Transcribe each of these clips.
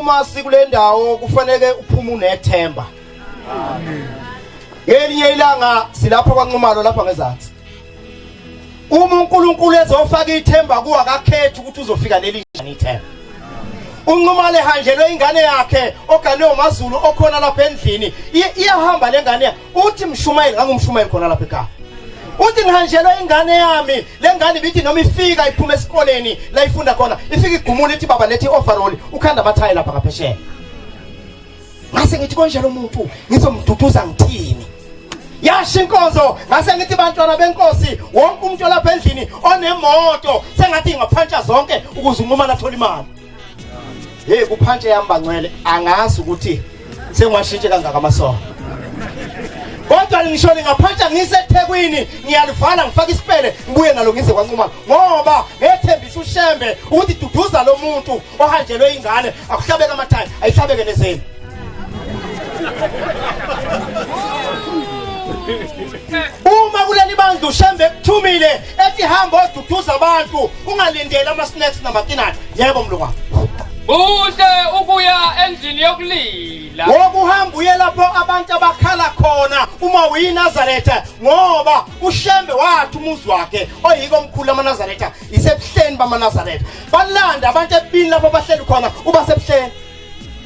uma sikule ndawo kufanele uphume unethemba. Amen. Ngelinye ilanga silapha kwaNxumalo lapha ngezansi. Uma uNkulunkulu ezofaka ithemba kuwa akakhethi ukuthi uzofika leli ithemba. UNxumalo ehanjelwe ingane yakhe ogane uMazulu okhona lapha endlini iyahamba lengane uthi Mshumayeli ngangumshumayeli khona lapha ekhaya. Uthi ngihanjelwe ingane yami lengane bithi noma ifika iphuma esikoleni la ifunda khona ifika igumula ithi baba lethi overall ukhanda amathayi lapha ngaphesheya. Ngase ngithi konje lo muntu ngizomduduza ngithini. Yasho inkonzo ngase ngithi bantwana benkosi wonke umuntu lapha endlini onemoto sengathi ngaphantsha zonke ukuze uNxumalo athole imali. Hey kuphantshe yamba ngcwele angazi ukuthi sengwashintshe kangaka amasono. Kodwa ngisho ngaphantsha ngiseThekwini ngiyalivala ngifaka isipele ngibuye nalo ngize kwaNxumalo ngoba ngethembisa uShembe ukuthi duduza lo muntu ohanjelwe ingane akuhlabeka amathayi ayihlabeke nezeni. Uma kuleli bandla uShembe kuthumile ethi hamba oduduza abantu ungalindela ama snacks namakinani. Yebo mlungu. Uhle ukuya endlini yokulila. Wokuhamba uye lapho abantu abakhala khona uma uyiNazaretha ngoba uShembe wathi umuzi wakhe oyiko omkhulu amaNazaretha isebuhleni bamaNazaretha. Balanda abantu ebini lapho bahleli khona uba sebuhleni.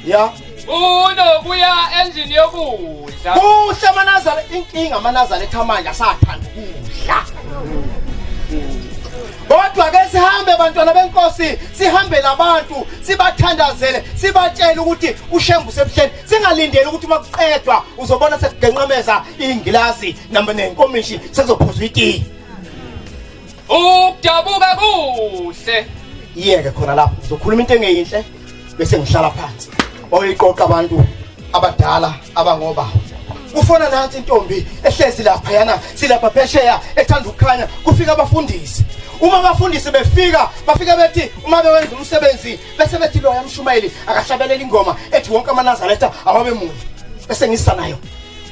Ya. Unokuya endlini yokudla. Kuhle amaNazaretha inkinga amaNazaretha manje asathanda ukudla. Kodwa ke sihambe bantwana benkosi sihambe labantu sibathandazele sibatshele ukuthi uShembe usebuhleni singalindeli ukuthi makuqedwa uzobona sekugenqameza ingilasi namba nenkomishi sekuzophuzwa iti. Ukudabuka kuhle. Yeke khona lapho uzokhuluma into engeyinhle bese ngihlala phansi. Oyiqoqa abantu abadala abangoba ufona nathi intombi ehlezi lapha yana silapha phesheya ethanda ukukhanya kufika abafundisi. Uma abafundisi befika bafika bethi uma bewenza umsebenzi bese bethi lo yamshumayeli akahlabelela ingoma ethi wonke amaNazaretha awabe munye bese ngisa nayo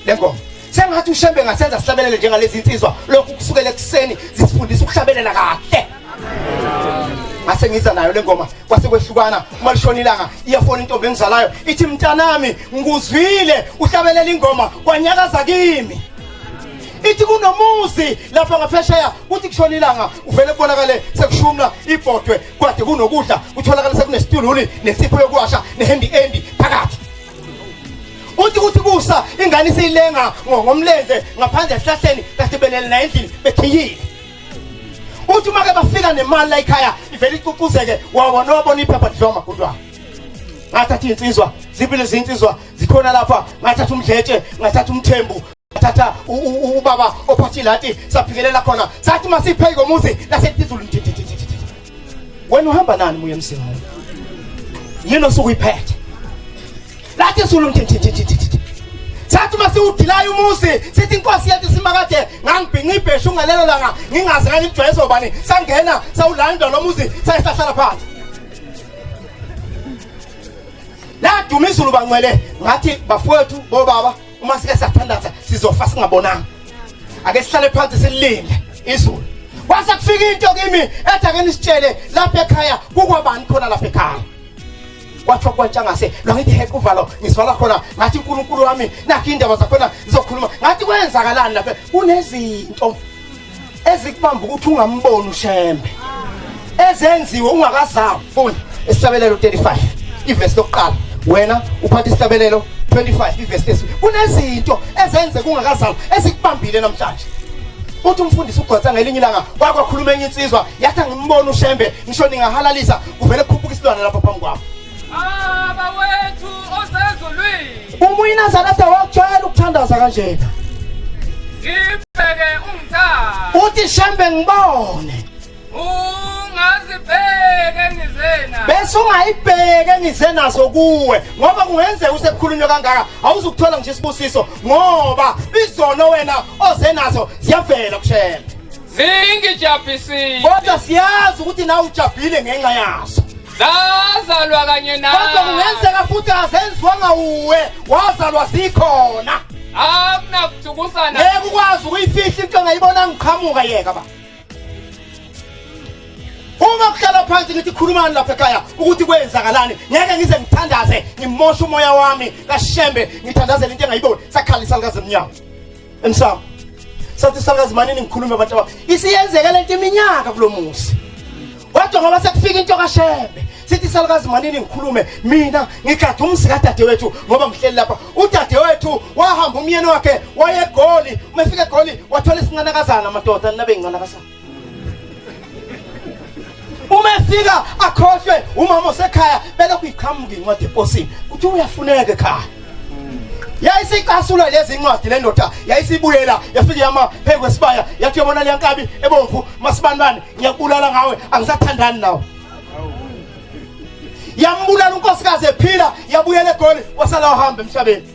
le ngoma. Sengathi uShembe ngasenza sihlabelele njengalezi insizwa lokhu kusukela ekseni zisifundisa ukuhlabelela kahle. Ngase ngiza nayo le ngoma kwase kwehlukana uma lishona ilanga iyafona intombi engizalayo ithi mntanami ngikuzwile uhlabelela ingoma kwanyakaza kimi. Ithi kunomuzi lapha ngaphesheya uthi kushona ilanga uvele kubonakale sekushumla ibhodwe kade kunokudla utholakala sekunesitululi nesipho yokuwasha nehandy end phakathi. Uthi kuthi kusa ingane isilenga ngomlenze ngaphandle esihlahleni kasibelele na endlini bethiyile. Uthi make bafika nemali la ekhaya ivele icucuzeke wabona wabona iphepha dloma kudwa. Ngathatha insizwa zibili izinsizwa zikhona lapha ngathatha umdletshe ngathatha umthembu ngathatha ubaba ophathilati saphikelela khona sathi masiphe ngomuzi lasetizulu. Wena uhamba nani muye emsingane yini osukuyiphethe lathi izulu sathi masiwudilayo umuzi sithi inkosi yethu simakade ngangibhinqa ibheshu ngalelo langa ngingazi ngangijwayeza ubani sangena sawulandwa lo muzi sayihlala phansi la dumisa ubangcwele ngathi bafowethu bobaba uma sike sathandaza sizofa singabonanga ake sihlale phansi silinde izulu kwase kufika into kimi ethi ake nisitshele lapha ekhaya kukwabani khona lapha ekhaya. Kwathiwa kwantshangase lwangithi heqa uvalo ngiswala khona ngathi uNkulunkulu wami nakho indaba zakhona ngizokhuluma ngathi kwenzakalani lapha kunezinto ezikubamba ukuthi ungamboni uShembe ezenziwe ungakazami. Funda isihlabelelo 35 ivesi lokuqala wena uphatha isihlabelelo 25 ivesi lesibili. Kunezinto ezenze kungakazami ezikubambile namhlanje. Uthi umfundisi ugcotha ngelinye ilanga kwakhuluma enye insizwa yathi ngimbona uShembe ngisho ningahalalisa kuvele kukhuphuka isilwane lapha phambi kwami. Aba wethu osezulwini. Uma uyiNazaretha wakujwayela ukuthandaza kanjena. Ngibheke umthamo. Uthi Shembe ngibone. Ungazibheke ngizena. Bese ungayibheke ngizenazo kuwe ngoba kungenzeka usekhulunywa kangaka awuzukuthola nje isibusiso ngoba izona wena ozenazo ziyavela kuShembe. Zingijabhisile. Kodwa siyazi ukuthi nawe ujabhile ngenxa yazo. Zazalwa kanye nawe. Kodwa kungenzeka futhi azenziwanga uwe wazalwa sikhona. Akunakuthukuzana. Ngeke ukwazi ukuyifihla into ongayibona ngiqhamuka yeka ba. uma kuhlala phansi ngithi khulumani lapha ekhaya ukuthi kwenzakalani ngeke ngize ngithandaze ngimosha umoya wami kaShembe ngithandazela into engayiboni sakhalisa likazi emnyango emsamo sathi sakazi manini ngikhulume abantu aba isiyenzeke lento iminyaka kulomusi kodwa ngoba sekufika into kaShembe sithi salikazi manini ngikhulume mina ngikade umsika dadewethu ngoba ngihleli lapha udadewethu wahamba umyeni wakhe waye eGoli umefika eGoli wathola isinqanakazana amadoda nabe inqanakazana umefika akhohlwe umama osekhaya bela kuyiqhamuka incwadi eposini kuthi uyafuneka ekhaya yayisicasula lezi incwadi le ndoda yayisibuyela yafika yama pheke kwesibaya yathi yabona le nkabi ebomvu masibanibani ngiyakubulala ngawe angisathandani nawe yambulala unkosikazi ephila yabuyela eGoli wasala uhamba emhlabeni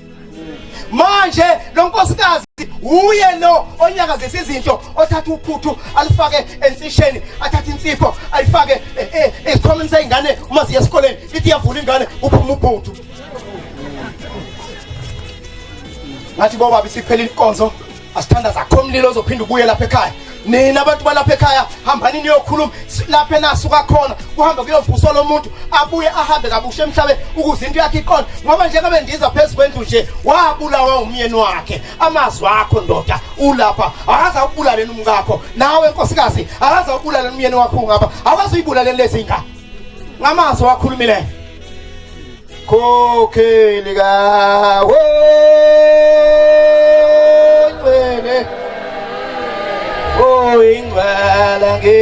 manje lo nkosikazi uye lo onyakazisa izinto othatha uphuthu alifake ensisheni athatha insipho alifake esikhomeni seyingane uma ziya esikoleni lithi yavula ingane uphuma uphuthu ngathi boba bisiphela inkonzo asithandaza akho umlilo ozophinda ubuye lapha ekhaya nina abantu balapha ekhaya hambani niyokhuluma lapha enasuka khona kuhamba kuyovuswa lo muntu abuye ahambe kabushe emhlabeni ukuze into yakhe iqonde ngoba nje kabe ndiza phezulu kwendlu nje wabulawa umyeni wakhe amazwi akho ndoda ulapha akaza ukubulala nomngakho nawe nkosikazi akaza ukubulala umyeni wakho ngapha akaza uyibulala lezi ingane ngamazwi wakhulumile kokheli kawo wele ingwala nge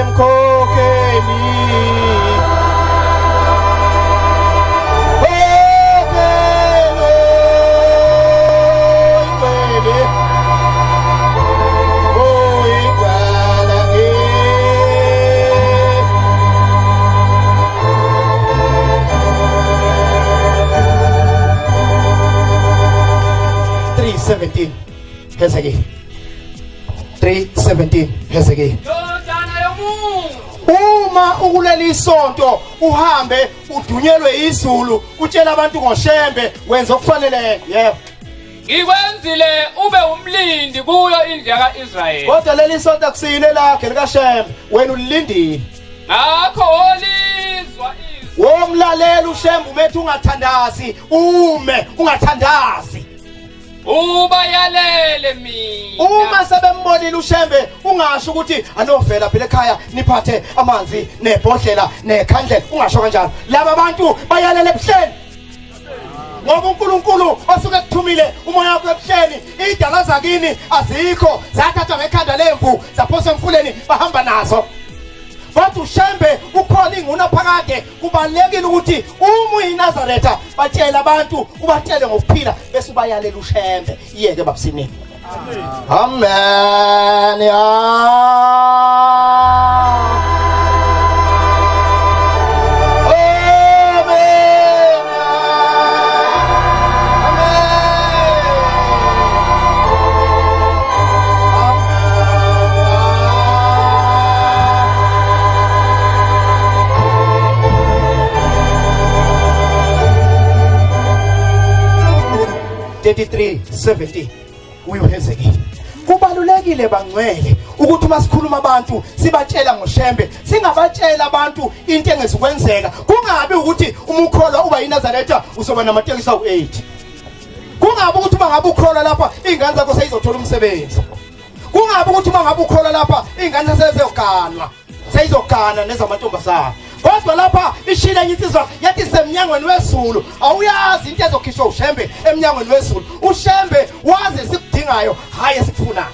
mkokheli Hezeki 3:17 Hezeki Ndodana yomuntu uma ukuleli isonto uhambe udunyelwe izulu utshela abantu ngoShembe wenza okufanele yebo ngikwenzile ube umlindi kuyo indlu kaIsrayeli kodwa leli sonto akusiyile lakhe likaShembe wena ulilindile ngakho olizwa izwi womlalela uShembe umethi ungathandazi ungathandazi ubayalele mina uma sebembonile uShembe ungasho ukuthi anovela phela ekhaya niphathe amanzi nebhodlela nekhandlela ungasho kanjalo laba bantu bayalele ebuhleni ngoba uNkulunkulu osuke ekuthumile umoya wakhe ebuhleni idala zakini azikho zathathwa ngekhanda lemvu zaphoswa emfuleni bahamba nazo Bathu uShembe ukhona inguna phakade kubalekile ukuthi uma uyiNazaretha batshela abantu ubatshele ngokuphila bese ubayalela uShembe iyeke babusini amen ya uyuhezeki kubalulekile bangcwele ukuthi uma sikhuluma abantu sibatshela ngoShembe singabatshela abantu into engezikwenzeka kungabi ukuthi umukholwa uba yiNazaretha usoba namatekisi awu8 kungabi ukuthi uma ngabe ukholwa lapha ingane zakho seyizothola umsebenzi kungabi ukuthi uma ngabe ukholwa lapha ingane seyizogana nezamantombazana kodwa lapha ishila insizwa yathi semnyangweni wezulu awuyazi into ezokhishwa uShembe emnyangweni wezulu uShembe waze sikudingayo hayi esikufunayo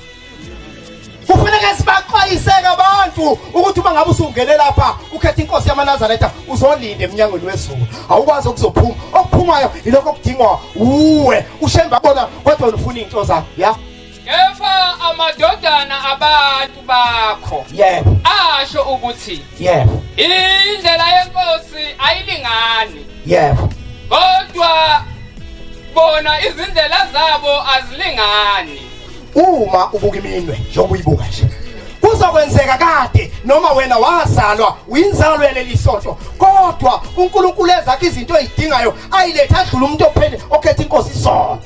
kufanele sibaxwayiseke abantu ukuthi uma ngabe usungene lapha ukhetha inkosi yamaNazaretha uzolinde emnyangweni wezulu awukwazi ukuzophuma okuphumayo ilokho okudingwa uwe uShembe abona kodwa ufuna into zakho ya kepha amadodana abantu bakho yebo asho ukuthi yebo indlela yenkosi ayilingani yebo kodwa bona izindlela zabo azilingani uma ubuka iminwe njengoba uyibuka nje kuzokwenzeka kade noma wena wazalwa uyinzalo yaleli sonto kodwa uNkulunkulu ezakhe izinto ezidingayo ayiletha adlula umuntu ophele okhetha inkosi isona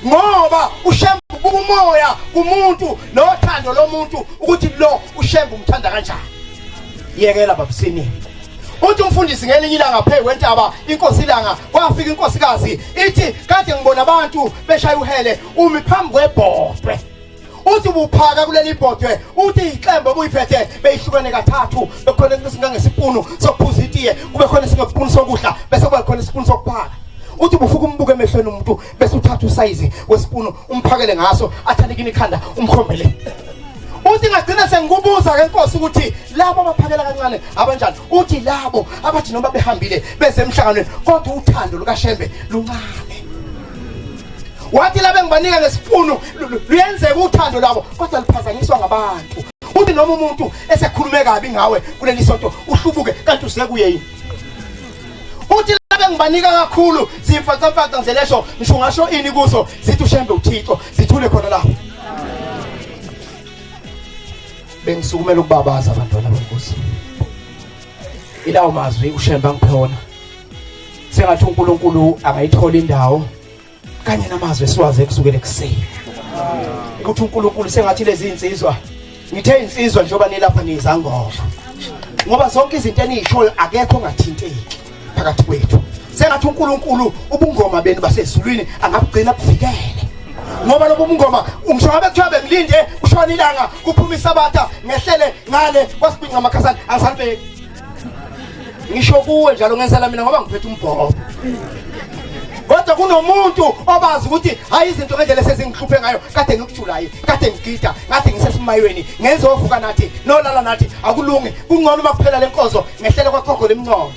ngoba ushemba umoya kumuntu nothando lomuntu ukuthi lo ushemba umthanda kanjani yekela babusini uthi umfundisi ngelinye ilanga phe wentaba inkosi ilanga kwafika inkosikazi ithi kade ngibona abantu beshaya uhele umi phambi kwebhodwe uthi buphaka kuleli bhodwe uthi iqembe obuyiphethe beyihlukene kathathu bekhona ngesipunu sokuphuza itiye kube khona singepunu sokudla bese kuba khona isipunu sokuphaka uthi bufuka umbuke emehlweni umuntu bese uthatha usize wesipunu umphakele ngaso athanikini ikhanda umkhombele uthi ngagcina sengikubuza ke inkosi ukuthi labo abaphakela kancane abanjani uthi labo abathi noma behambile beze emhlanganweni kodwa uthando lukaShembe luncane wathi labe ngibanika ngesipunu luyenzeka uthando labo kodwa liphazanyiswa ngabantu uthi noma umuntu esekhulume kabi ngawe kuleli sonto uhlubuke kanti usekuye yini uthi labe ngibanika kakhulu zimfatha ngizelesho ngisho ngasho ini kuso zithi uShembe uThixo zithule khona lapho bengisukumela ukubabaza abantwana benkosi ilawo mazwi uShembe angiphona sengathi uNkulunkulu angayithola indawo kanye namazwi esiwaze kusukela ekuseni ukuthi uNkulunkulu sengathi lezi insizwa ngithe insizwa njengoba nilapha nizangoma ngoba zonke izinto enizishoyo akekho ongathinteki phakathi kwethu sengathi uNkulunkulu ubungoma benu basezulwini angabugcina kuvikele ngoba lobo bungoma ungishobe kuthiwa bengilinde ushona ilanga kuphuma isabatha ngehlele ngale kwasibinqa amakhasana angisalibeki ngisho kuwe njalo ngenzela mina ngoba ngiphethe umbhobo kodwa kunomuntu obazi ukuthi hayi izinto ngendlela sezingihluphe ngayo kade ngikujulayi kade ngigida kade ngisesimayweni ngenze ovuka nathi nolala nathi akulungi kungcono makuphela lenkozo ngehlele kwakhokho lemnqondo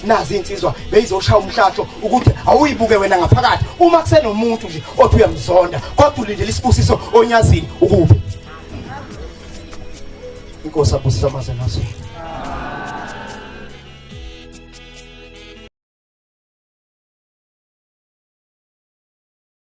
nazi insizwa beyizoshaya umhlahlo ukuthi awuyibuke wena ngaphakathi uma kusenomuntu nje othi uyamzonda kodwa ulindele isibusiso onyazini ukuphi inkosi abusisa amazwi nazo